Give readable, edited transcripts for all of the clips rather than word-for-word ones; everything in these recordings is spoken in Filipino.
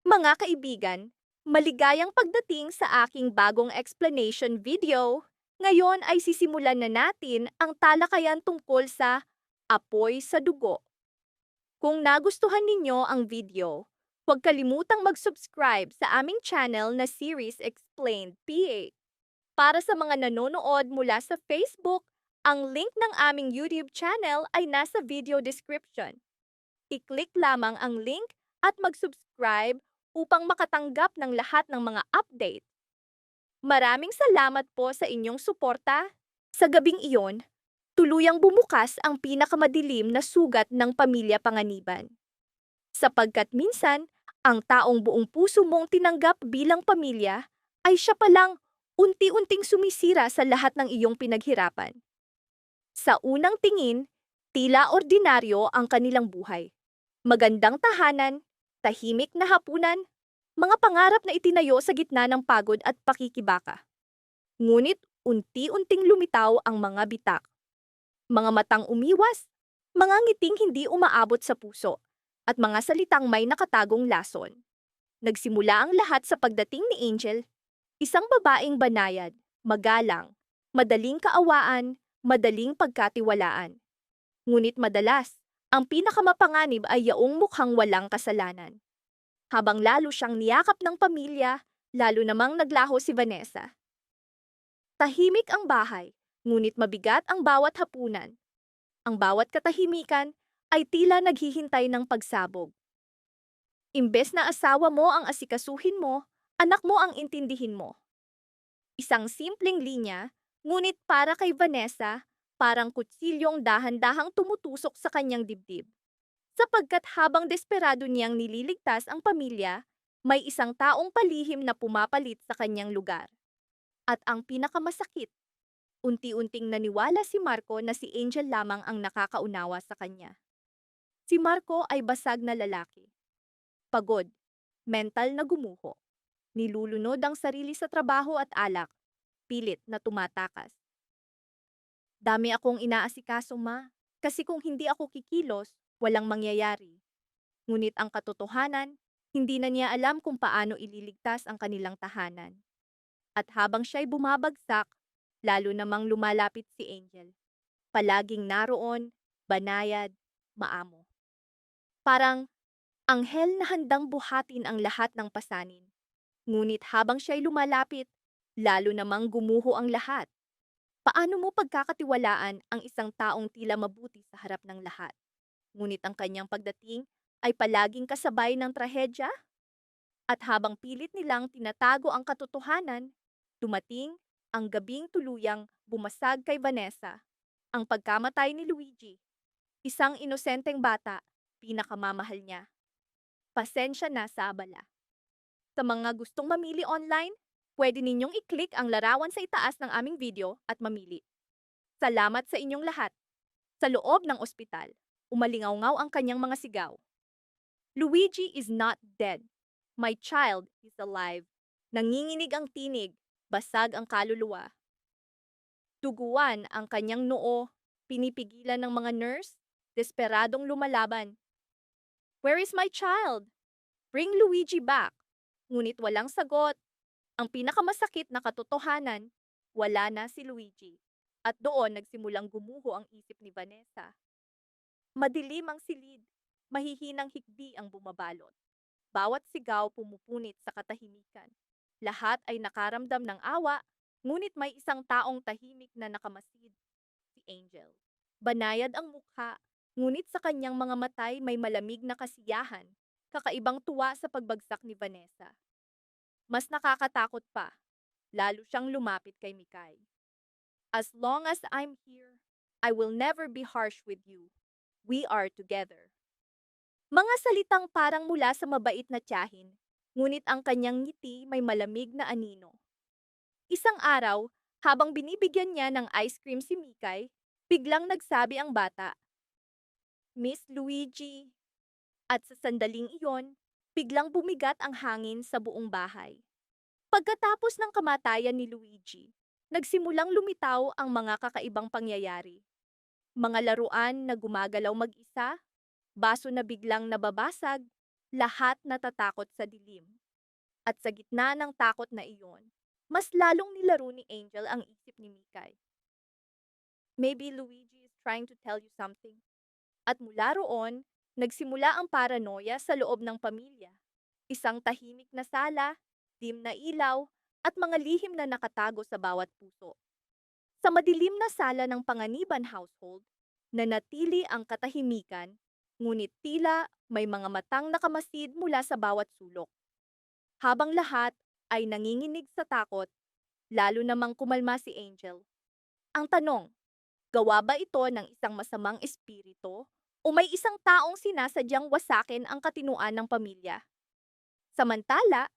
Mga kaibigan, maligayang pagdating sa aking bagong explanation video. Ngayon ay sisimulan na natin ang talakayan tungkol sa apoy sa dugo. Kung nagustuhan ninyo ang video, huwag kalimutang mag-subscribe sa aming channel na Series Explained PH. Para sa mga nanonood mula sa Facebook, ang link ng aming YouTube channel ay nasa video description. I-click lamang ang link at mag-subscribe upang makatanggap ng lahat ng mga update. Maraming salamat po sa inyong suporta. Sa gabing iyon, tuluyang bumukas ang pinakamadilim na sugat ng pamilya Panganiban. Sapagkat minsan, ang taong buong puso mong tinanggap bilang pamilya ay siya palang unti-unting sumisira sa lahat ng iyong pinaghirapan. Sa unang tingin, tila ordinaryo ang kanilang buhay. Magandang tahanan, tahimik na hapunan, mga pangarap na itinayo sa gitna ng pagod at pakikibaka. Ngunit unti-unting lumitaw ang mga bitak. Mga matang umiwas, mga ngiting hindi umaabot sa puso, at mga salitang may nakatagong lason. Nagsimula ang lahat sa pagdating ni Angel, isang babaeng banayad, magalang, madaling kaawaan, madaling pagkatiwalaan. Ngunit madalas, ang pinakamapanganib ay yaong mukhang walang kasalanan. Habang lalo siyang niyakap ng pamilya, lalo namang naglaho si Vanessa. Tahimik ang bahay, ngunit mabigat ang bawat hapunan. Ang bawat katahimikan ay tila naghihintay ng pagsabog. Imbes na asawa mo ang asikasuhin mo, anak mo ang intindihin mo. Isang simpleng linya, ngunit para kay Vanessa, parang kutsilyong dahan-dahang tumutusok sa kanyang dibdib. Sapagkat habang desperado niyang nililigtas ang pamilya, may isang taong palihim na pumapalit sa kanyang lugar. At ang pinakamasakit, unti-unting naniwala si Marco na si Angel lamang ang nakakaunawa sa kanya. Si Marco ay basag na lalaki. Pagod, mental na gumuho. Nilulunod ang sarili sa trabaho at alak, pilit na tumatakas. Dami akong inaasikaso, ma, kasi kung hindi ako kikilos, walang mangyayari. Ngunit ang katotohanan, hindi na niya alam kung paano ililigtas ang kanilang tahanan. At habang siya'y bumabagsak, lalo namang lumalapit si Angel. Palaging naroon, banayad, maamo. Parang anghel na handang buhatin ang lahat ng pasanin. Ngunit habang siya'y lumalapit, lalo namang gumuho ang lahat. Paano mo pagkakatiwalaan ang isang taong tila mabuti sa harap ng lahat? Ngunit ang kanyang pagdating ay palaging kasabay ng trahedya? At habang pilit nilang tinatago ang katotohanan, dumating ang gabing tuluyang bumasag kay Vanessa, ang pagkamatay ni Luigi, isang inosenteng bata, pinakamamahal niya. Pasensya na sa abala. Sa mga gustong mamili online, pwede ninyong i-click ang larawan sa itaas ng aming video at mamili. Salamat sa inyong lahat. Sa loob ng ospital, umalingaw-ngaw ang kanyang mga sigaw. Luigi is not dead. My child is alive. Nanginginig ang tinig, basag ang kaluluwa. Duguan ang kanyang noo, pinipigilan ng mga nurse, desperadong lumalaban. Where is my child? Bring Luigi back. Ngunit walang sagot. Ang pinakamasakit na katotohanan, wala na si Luigi. At doon nagsimulang gumuho ang isip ni Vanessa. Madilim ang silid, mahihinang hikbi ang bumabalot. Bawat sigaw pumupunit sa katahimikan. Lahat ay nakaramdam ng awa, ngunit may isang taong tahimik na nakamasid, si Angel. Banayad ang mukha, ngunit sa kanyang mga matay may malamig na kasiyahan, kakaibang tuwa sa pagbagsak ni Vanessa. Mas nakakatakot pa, lalo siyang lumapit kay Mikay. As long as I'm here, I will never be harsh with you. We are together. Mga salitang parang mula sa mabait na tiyahin, ngunit ang kanyang ngiti may malamig na anino. Isang araw, habang binibigyan niya ng ice cream si Mikay, biglang nagsabi ang bata, Miss Luigi. At sa sandaling iyon, biglang bumigat ang hangin sa buong bahay. Pagkatapos ng kamatayan ni Luigi, nagsimulang lumitaw ang mga kakaibang pangyayari. Mga laruan na gumagalaw mag-isa, baso na biglang nababasag, Lahat natatakot sa dilim. At sa gitna ng takot na iyon, mas lalong nilaro ni Angel ang isip ni Mikay. Maybe Luigi is trying to tell you something. At mula roon, nagsimula ang paranoia sa loob ng pamilya. Isang tahimik na sala, dim na ilaw, at mga lihim na nakatago sa bawat puso. Sa madilim na sala ng Panganiban household, nanatili ang katahimikan, ngunit tila may mga matang nakamasid mula sa bawat sulok. Habang lahat ay nanginginig sa takot, lalo namang kumalma si Angel. Ang tanong, gawa ba ito ng isang masamang espiritu o may isang taong sinasadyang wasakin ang katinuan ng pamilya? Samantala,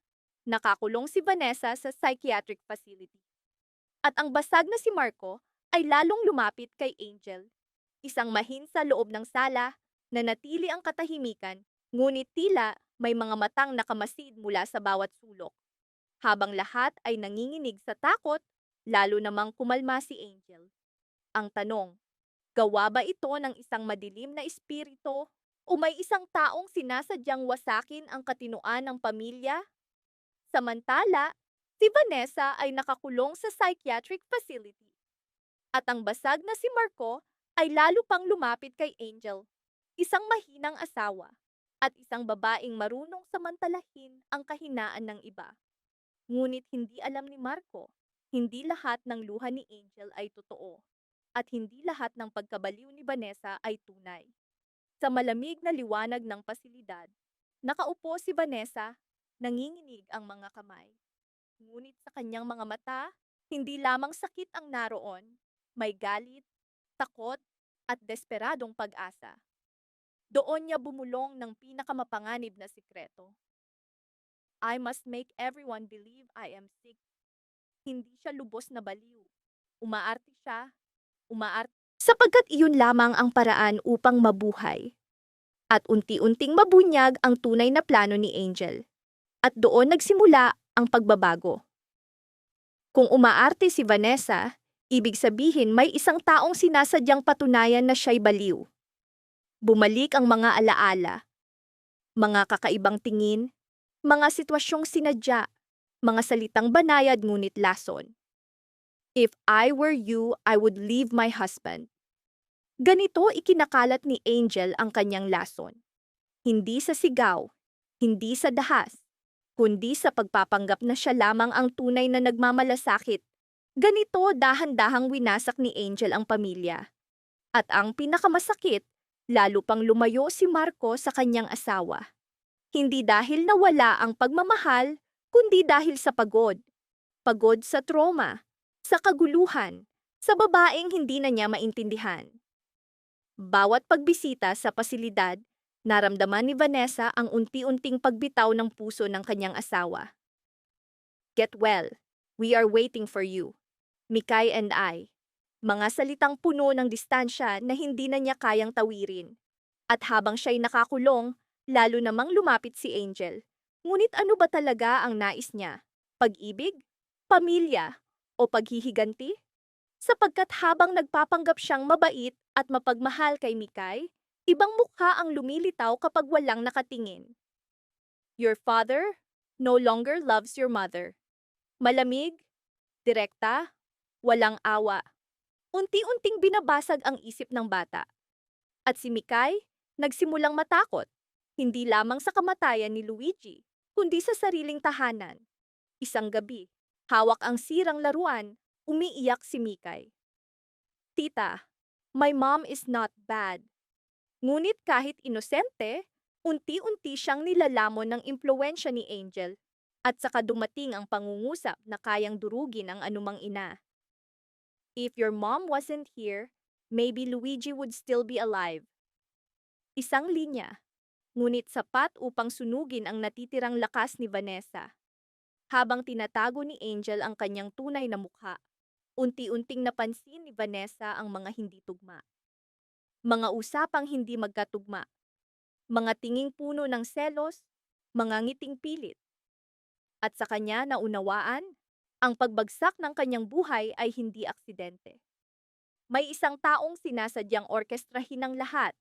nakakulong si Vanessa sa psychiatric facility. At ang basag na si Marco ay lalong lumapit kay Angel. Isang mahin sa loob ng sala, nanatili ang katahimikan, ngunit tila may mga matang nakamasid mula sa bawat sulok. Habang lahat ay nanginginig sa takot, lalo namang kumalma si Angel. Ang tanong, gawa ba ito ng isang madilim na espiritu o may isang taong sinasadyang wasakin ang katinuan ng pamilya? Samantala, si Vanessa ay nakakulong sa psychiatric facility. At ang basag na si Marco ay lalo pang lumapit kay Angel, isang mahinang asawa, at isang babaeng marunong samantalahin ang kahinaan ng iba. Ngunit hindi alam ni Marco, hindi lahat ng luha ni Angel ay totoo, at hindi lahat ng pagkabaliw ni Vanessa ay tunay. Sa malamig na liwanag ng pasilidad, nakaupo si Vanessa, nanginginig ang mga kamay. Ngunit sa kanyang mga mata, hindi lamang sakit ang naroon, may galit, takot, at desperadong pag-asa. Doon niya bumulong ng pinakamapanganib na sikreto. I must make everyone believe I am sick. Hindi siya lubos na baliw. Umaarte siya, umaarte. Sapagkat iyon lamang ang paraan upang mabuhay. At unti-unting mabunyag ang tunay na plano ni Angel. At doon nagsimula ang pagbabago. Kung umaarte si Vanessa, ibig sabihin may isang taong sinasadyang patunayan na siya'y baliw. Bumalik ang mga alaala, mga kakaibang tingin, mga sitwasyong sinadya, mga salitang banayad ngunit lason. If I were you, I would leave my husband. Ganito ikinakalat ni Angel ang kanyang lason. Hindi sa sigaw, hindi sa dahas, kundi sa pagpapanggap na siya lamang ang tunay na nagmamalasakit. Ganito dahan-dahang winasak ni Angel ang pamilya. At ang pinakamasakit, lalo pang lumayo si Marco sa kanyang asawa. Hindi dahil nawala ang pagmamahal, kundi dahil sa pagod. Pagod sa trauma, sa kaguluhan, sa babaeng hindi na niya maintindihan. Bawat pagbisita sa pasilidad, naramdaman ni Vanessa ang unti-unting pagbitaw ng puso ng kanyang asawa. Get well. We are waiting for you. Mikay and I. Mga salitang puno ng distansya na hindi na niya kayang tawirin. At habang siya'y nakakulong, lalo namang lumapit si Angel. Ngunit ano ba talaga ang nais niya? Pag-ibig? Pamilya? O paghihiganti? Sapagkat habang nagpapanggap siyang mabait at mapagmahal kay Mikay, ibang mukha ang lumilitaw kapag walang nakatingin. Your father no longer loves your mother. Malamig, direkta, walang awa. Unti-unting binabasag ang isip ng bata. At si Mikay, nagsimulang matakot, hindi lamang sa kamatayan ni Luigi, kundi sa sariling tahanan. Isang gabi, hawak ang sirang laruan, umiiyak si Mikay. Tita, my mom is not bad. Ngunit kahit inosente, unti-unti siyang nilalamon ng impluwensya ni Angel at saka dumating ang pangungusap na kayang durugin ang anumang ina. If your mom wasn't here, maybe Luigi would still be alive. Isang linya, ngunit sapat upang sunugin ang natitirang lakas ni Vanessa. Habang tinatago ni Angel ang kanyang tunay na mukha, unti-unting napansin ni Vanessa ang mga hindi tugma. Mga usapang hindi magkatugma, mga tinging puno ng selos, mga ngiting pilit. At sa kanya naunawaan, ang pagbagsak ng kanyang buhay ay hindi aksidente. May isang taong sinasadyang orkestrahin ng lahat.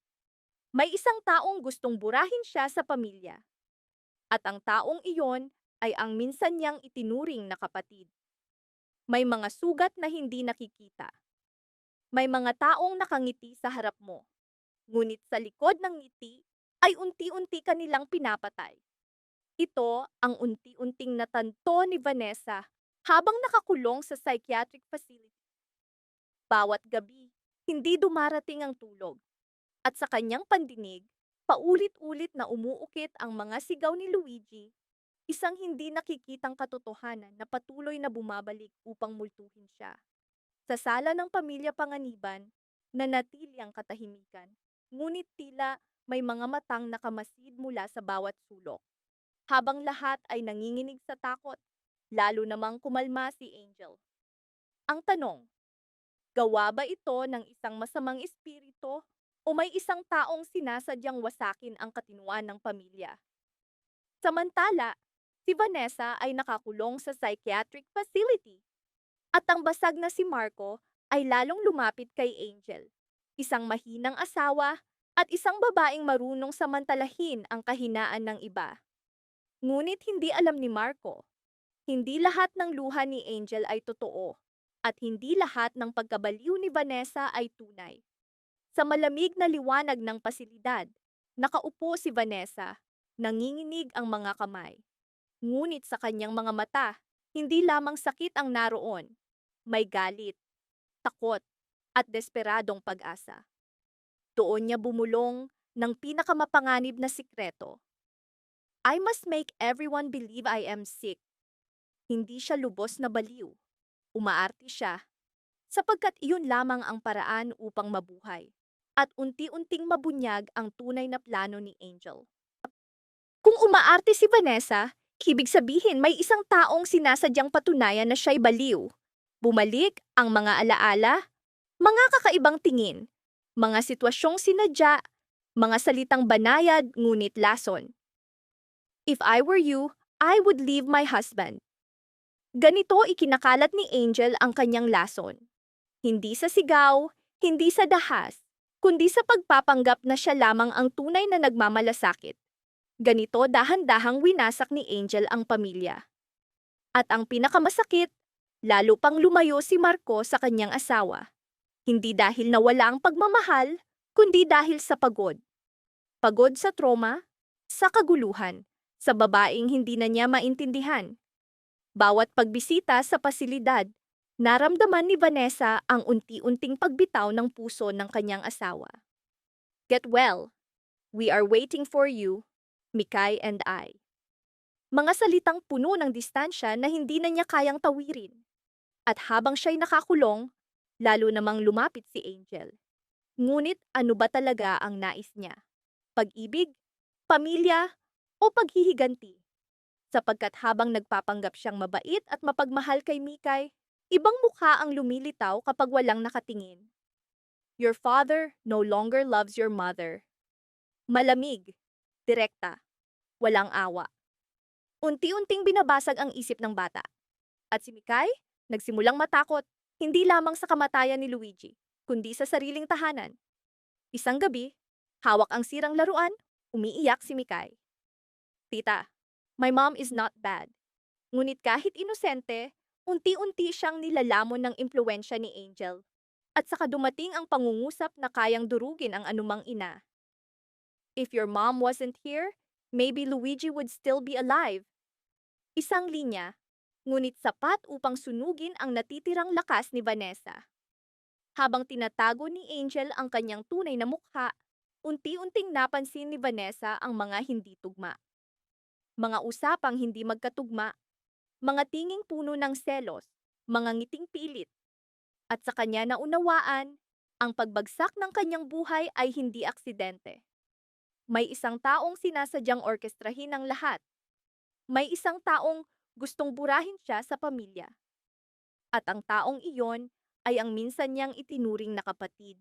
May isang taong gustong burahin siya sa pamilya. At ang taong iyon ay ang minsan niyang itinuring na kapatid. May mga sugat na hindi nakikita. May mga taong nakangiti sa harap mo. Ngunit sa likod ng ngiti ay unti-unti kanilang pinapatay. Ito ang unti-unting natanto ni Vanessa habang nakakulong sa psychiatric facility. Bawat gabi, hindi dumarating ang tulog. At sa kanyang pandinig, paulit-ulit na umuukit ang mga sigaw ni Luigi, isang hindi nakikitang katotohanan na patuloy na bumabalik upang multuhin siya. Sa sala ng pamilya Panganiban, nanatili ang katahimikan, ngunit tila may mga matang nakamasid mula sa bawat sulok. Habang lahat ay nanginginig sa takot, lalo namang kumalma si Angel. Ang tanong, gawa ba ito ng isang masamang espiritu o may isang taong sinasadyang wasakin ang katinoan ng pamilya? Samantala, si Vanessa ay nakakulong sa psychiatric facility at ang basag na si Marco ay lalong lumapit kay Angel, isang mahinang asawa at isang babaeng marunong samantalahin ang kahinaan ng iba. Ngunit hindi alam ni Marco, hindi lahat ng luha ni Angel ay totoo at hindi lahat ng pagkabaliw ni Vanessa ay tunay. Sa malamig na liwanag ng pasilidad, nakaupo si Vanessa, nanginginig ang mga kamay. Ngunit sa kanyang mga mata, hindi lamang sakit ang naroon, may galit, takot, at desperadong pag-asa. Doon niya bumulong ng pinakamapanganib na sikreto. I must make everyone believe I am sick. Hindi siya lubos na baliw. Umaarte siya, sapagkat iyon lamang ang paraan upang mabuhay. At unti-unting mabunyag ang tunay na plano ni Angel. Kung umaarte si Vanessa, ibig sabihin may isang taong sinasadyang patunayan na siya'y baliw. Bumalik ang mga alaala, mga kakaibang tingin, mga sitwasyong sinadya, mga salitang banayad ngunit lason. If I were you, I would leave my husband. Ganito ikinakalat ni Angel ang kanyang lason. Hindi sa sigaw, hindi sa dahas, kundi sa pagpapanggap na siya lamang ang tunay na nagmamalasakit. Ganito dahan-dahang winasak ni Angel ang pamilya. At ang pinakamasakit, lalo pang lumayo si Marco sa kanyang asawa. Hindi dahil nawala ang pagmamahal, kundi dahil sa pagod. Pagod sa trauma, sa kaguluhan, sa babaeng hindi na niya maintindihan. Bawat pagbisita sa pasilidad, naramdaman ni Vanessa ang unti-unting pagbitaw ng puso ng kanyang asawa. Get well. We are waiting for you, Mikay and I. Mga salitang puno ng distansya na hindi na niya kayang tawirin. At habang siya'y nakakulong, lalo namang lumapit si Angel. Ngunit ano ba talaga ang nais niya? Pag-ibig? Pamilya? O paghihiganti? Sapagkat habang nagpapanggap siyang mabait at mapagmahal kay Mikay, ibang mukha ang lumilitaw kapag walang nakatingin. Your father no longer loves your mother. Malamig, direkta, walang awa. Unti-unting binabasag ang isip ng bata. At si Mikay, nagsimulang matakot, hindi lamang sa kamatayan ni Luigi, kundi sa sariling tahanan. Isang gabi, hawak ang sirang laruan, umiiyak si Mikay. Tita, my mom is not bad. Ngunit kahit inosente, unti-unti siyang nilalamon ng impluwensya ni Angel. At saka dumating ang pangungusap na kayang durugin ang anumang ina. If your mom wasn't here, maybe Luigi would still be alive. Isang linya, ngunit sapat upang sunugin ang natitirang lakas ni Vanessa. Habang tinatago ni Angel ang kanyang tunay na mukha, unti-unting napansin ni Vanessa ang mga hindi tugma. Mga usapang hindi magkatugma, mga tinging puno ng selos, mga ngiting pilit. At sa kanya naunawaan, ang pagbagsak ng kanyang buhay ay hindi aksidente. May isang taong sinasadyang orkestrahin ang lahat. May isang taong gustong burahin siya sa pamilya. At ang taong iyon ay ang minsan niyang itinuring na kapatid.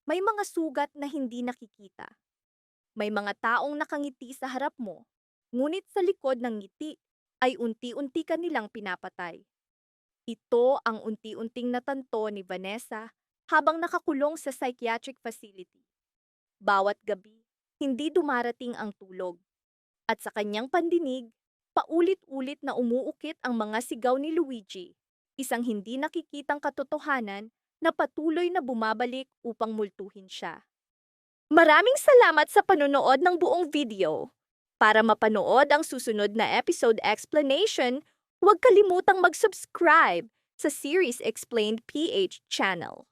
May mga sugat na hindi nakikita. May mga taong nakangiti sa harap mo, ngunit sa likod ng ngiti ay unti-unti kanilang pinapatay. Ito ang unti-unting natanto ni Vanessa habang nakakulong sa psychiatric facility. Bawat gabi, hindi dumarating ang tulog. At sa kanyang pandinig, paulit-ulit na umuukit ang mga sigaw ni Luigi, isang hindi nakikitang katotohanan na patuloy na bumabalik upang multuhin siya. Maraming salamat sa panonood ng buong video. Para mapanood ang susunod na episode explanation, huwag kalimutang mag-subscribe sa Series Explained PH channel.